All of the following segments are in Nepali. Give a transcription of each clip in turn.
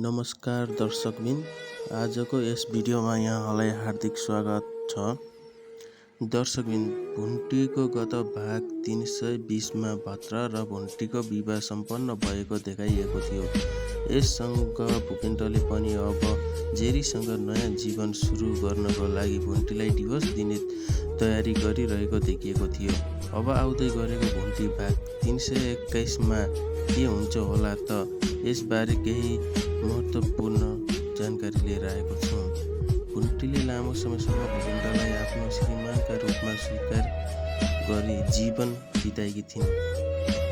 नमस्कार दर्शकबिन, आजको यस भिडियोमा यहाँलाई हार्दिक स्वागत छ। दर्शकबिन, भुन्टीको गत भाग 320 मा भद्र र भुन्टीको विवाह सम्पन्न भएको देखाइएको थियो। यससँग भूपेन्द्रले पनि अब जेरीसँग नयाँ जीवन सुरु गर्नको लागि भुन्टीलाई डिभोर्स दिने तयारी गरिरहेको देखिएको थियो। अब आउँदै गरेको भुन्टी भाग 321 मा के हुन्छ होला त, यसबारे केही महत्त्वपूर्ण जानकारी लिएर आएको छौँ। भुन्टीले लामो समयसम्म भूपेन्द्रलाई आफ्नो श्रीमानका रूपमा स्वीकार गरी जीवन बिताएकी थिइन्।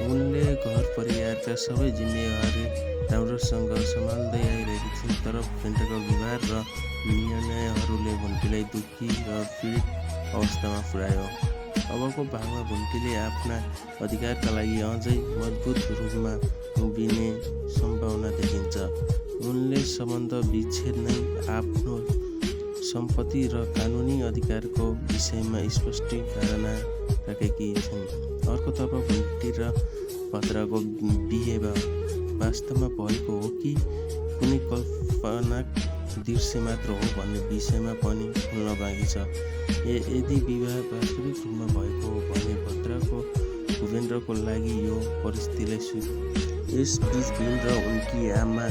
उनले घर परिवारका सबै जिम्मेवारी राम्रोसँग सम्हाल्दै आइरहेकी थिइन्, तर भूपेन्द्रको व्यवहार र निर्णयहरूले भुन्टीलाई दुःखी र पीडित अवस्थामा पुर्यायो। अबको भागमा भुन्टीले आफ्ना अधिकारका लागि अझै मजबुत रूपमा उभिने सम्भावना देखिन्छ। उनले सम्बन्ध विच्छेद नै आफ्नो सम्पत्ति र कानुनी अधिकारको विषयमा स्पष्टीकरण राखेकी छिन्। अर्कोतर्फ भुन्टी र भद्रको बिहे वास्तवमा भएको हो कि कुनै कल्पनाक दृश्य मात्र हो भन्ने विषयमा पनि खुल्न बाँकी छ। यदि विवाह वास्तविक रूपमा भएको हो भने भूपेन्द्रको लागि यो परिस्थितिलाई यसबीच भीम र उनकी आमा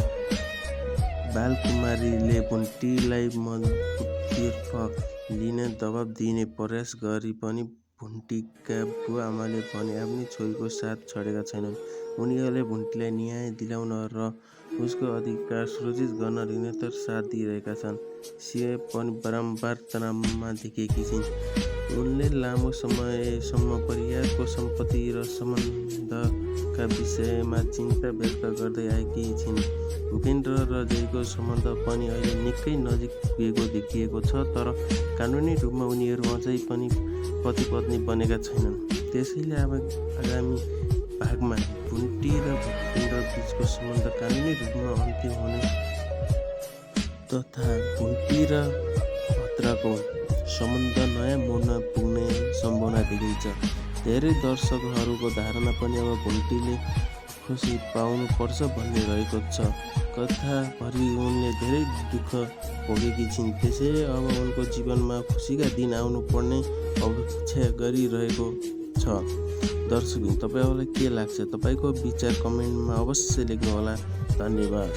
बालकुमारीले भुन्टीलाई मजबुतीतर्फ लिने दबाब दिने प्रयास गरी पनि भुन्टीका बुवा आमाले भने आफ्नी छोरीको साथ छोडेका छैनन्। उनीहरूले भुन्टीलाई न्याय दिलाउन र उसको अधिकार सुरक्षित गर्न निरन्तर साथ दिइरहेका छन्। सिए पनि बारम्बार तनावमा देखिएकी छिन्। उनले लामो समयसम्म परिवारको सम्पत्ति र सम्बन्धका विषयमा चिन्ता व्यक्त गर्दै आएकी छिन्। भूपेन्द्र र जेरीको सम्बन्ध पनि अहिले निकै नजिक पुगेको देखिएको छ, तर कानुनी रूपमा उनीहरू अझै पनि पति पत्नी बनेका छैनन्। त्यसैले अब आगामी भागमा भुन्टी र भूपेन्द्र बीचको सम्बन्ध कानुनी रूपमा अन्तिम हुने तथा भुन्टी र भद्रको सम्बन्ध नयाँ मोडमा पुग्ने सम्भावना देखिन्छ। धेरै दर्शकहरूको धारणा पनि अब भुन्टीले खुसी पाउनुपर्छ भन्ने रहेको छ। कथाभरि उनले धेरै दुःख भोगेकी छिन्, त्यसैले अब उनको जीवनमा खुसीका दिन आउनु पर्ने अपेक्षा गरिरहेको छ। दर्शकबिन, तपाईहरूलाई के लाग्छ? तपाईँको विचार कमेन्टमा अवश्य लेख्नुहोला। धन्यवाद।